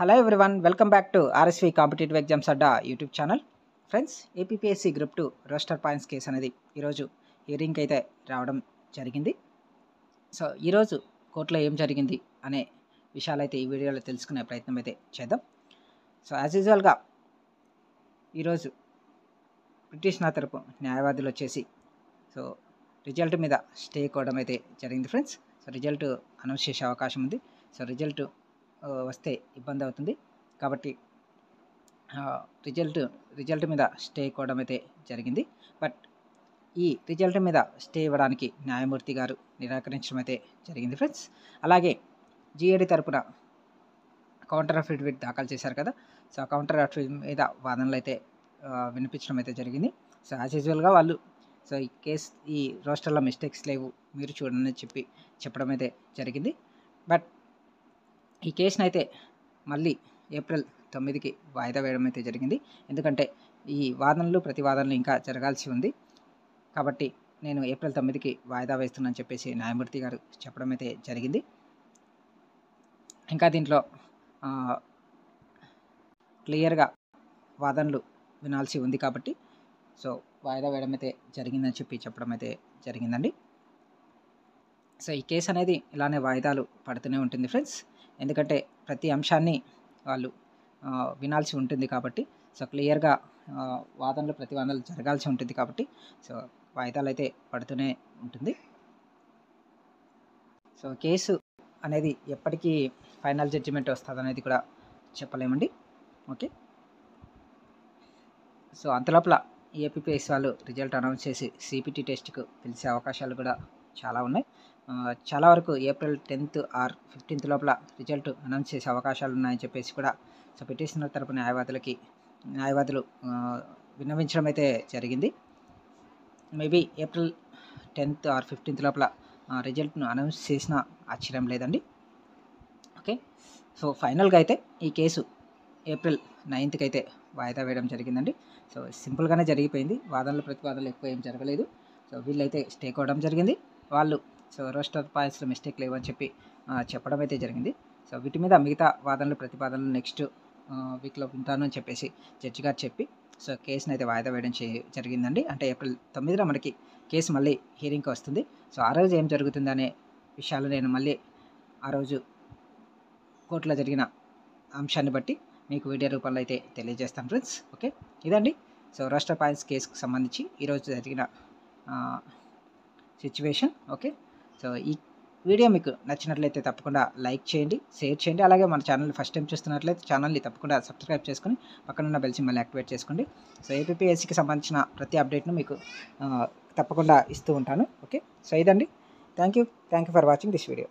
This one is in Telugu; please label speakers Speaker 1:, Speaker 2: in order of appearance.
Speaker 1: Hello everyone, welcome back to RSV competitive exams Adda YouTube channel. Friends, APPSC group 2 roster points case అనేది ఈరోజు హియరింగ్కి అయితే రావడం జరిగింది. సో ఈరోజు కోర్టులో ఏం జరిగింది అనే విషయాలు అయితే ఈ వీడియోలో తెలుసుకునే ప్రయత్నం అయితే చేద్దాం. సో యాజ్ యూజువల్గా ఈరోజు పిటిషనర్ తరపు న్యాయవాదులు వచ్చేసి సో రిజల్ట్ మీద స్టే కోవడం అయితే జరిగింది. ఫ్రెండ్స్, సో రిజల్ట్ అనౌన్స్ చేసే అవకాశం ఉంది. సో రిజల్ట్ వస్తే ఇబ్బంది అవుతుంది కాబట్టి రిజల్ట్ మీద స్టే ఇవ్వడం అయితే జరిగింది. బట్ ఈ రిజల్ట్ మీద స్టే ఇవ్వడానికి న్యాయమూర్తి గారు నిరాకరించడం అయితే జరిగింది. ఫ్రెండ్స్, అలాగే జిఏడి తరపున కౌంటర్ అఫిడవిట్ దాఖలు చేశారు కదా. సో ఆ కౌంటర్ అఫిడవిట్ మీద వాదనలు అయితే వినిపించడం అయితే జరిగింది. సో యాజ్ యూజువల్గా వాళ్ళు సో ఈ రోస్టర్లో మిస్టేక్స్ లేవు, మీరు చూడండి అని చెప్పడం అయితే జరిగింది. బట్ ఈ కేసును అయితే మళ్ళీ ఏప్రిల్ 9కి వాయిదా వేయడం అయితే జరిగింది. ఎందుకంటే ఈ వాదనలు ప్రతివాదనలు ఇంకా జరగాల్సి ఉంది కాబట్టి నేను ఏప్రిల్ 9కి వాయిదా వేస్తున్నానని చెప్పేసి న్యాయమూర్తి గారు చెప్పడం అయితే జరిగింది. ఇంకా దీంట్లో క్లియర్గా వాదనలు వినాల్సి ఉంది కాబట్టి సో వాయిదా వేయడం అయితే జరిగిందని చెప్పడం అయితే జరిగిందండి. సో ఈ కేసు అనేది ఇలానే వాయిదాలు పడుతూనే ఉంటుంది ఫ్రెండ్స్, ఎందుకంటే ప్రతి అంశాన్ని వాళ్ళు వినాల్సి ఉంటుంది కాబట్టి సో క్లియర్గా వాదనలు ప్రతివాదనలు జరగాల్సి ఉంటుంది కాబట్టి సో వాయిదాలు అయితే పడుతూనే ఉంటుంది. సో కేసు అనేది ఎప్పటికీ ఫైనల్ జడ్జిమెంట్ వస్తుంది అనేది కూడా చెప్పలేమండి. ఓకే, సో అంతలోపల ఏపీపీఎస్ వాళ్ళు రిజల్ట్ అనౌన్స్ చేసి సిపిటి టెస్ట్కు పిలిచే అవకాశాలు కూడా చాలా ఉన్నాయి. చాలా వరకు ఏప్రిల్ 10th ఆర్ 15th లోపల రిజల్ట్ అనౌన్స్ చేసే అవకాశాలు ఉన్నాయని చెప్పేసి కూడా సో పిటిషనర్ తరపు న్యాయవాదులు విన్నవించడం అయితే జరిగింది. Maybe April 10th are 15th లోపల రిజల్ట్ను అనౌన్స్ చేసిన ఆశ్చర్యం లేదండి. ఓకే, సో ఫైనల్గా అయితే ఈ కేసు ఏప్రిల్ 9th అయితే వాయిదా వేయడం జరిగిందండి. సో సింపుల్గానే జరిగిపోయింది, వాదనలు ప్రతివాదనలు ఎక్కువ ఏం జరగలేదు. సో వీళ్ళైతే స్టే కోవడం జరిగింది. వాళ్ళు సో రోస్టర్ పాయింట్స్లో మిస్టేక్ లేవని చెప్పడం అయితే జరిగింది. సో వీటి మీద మిగతా వాదనలు ప్రతిపాదనలు నెక్స్ట్ వీక్లో వింటాను అని చెప్పేసి జడ్జి గారు చెప్పి సో కేసును అయితే వాయిదా వేయడం జరిగిందండి. అంటే ఏప్రిల్ 9న మనకి కేసు మళ్ళీ హియరింగ్కి వస్తుంది. సో ఆ రోజు ఏం జరుగుతుంది అనే విషయాలు నేను మళ్ళీ ఆ రోజు కోర్టులో జరిగిన అంశాన్ని బట్టి మీకు వీడియో రూపంలో అయితే తెలియజేస్తాను ఫ్రెండ్స్. ఓకే, ఇదండి సో రోస్టర్ పాయింట్స్ కేసుకు సంబంధించి ఈరోజు జరిగిన సిచ్యువేషన్. ఓకే, సో ఈ వీడియో మీకు నచ్చినట్లయితే తప్పకుండా లైక్ చేయండి, షేర్ చేయండి. అలాగే మన ఛానల్ని ఫస్ట్ టైం చూస్తున్నట్లయితే ఛానల్ని తప్పకుండా సబ్స్క్రైబ్ చేసుకొని పక్కనున్న బెల్ సింబల్ని యాక్టివేట్ చేసుకోండి. సో ఏపీపీఎస్సీకి సంబంధించిన ప్రతి అప్డేట్ను మీకు తప్పకుండా ఇస్తూ ఉంటాను. ఓకే, సో ఇదండి. Thank you for watching this video.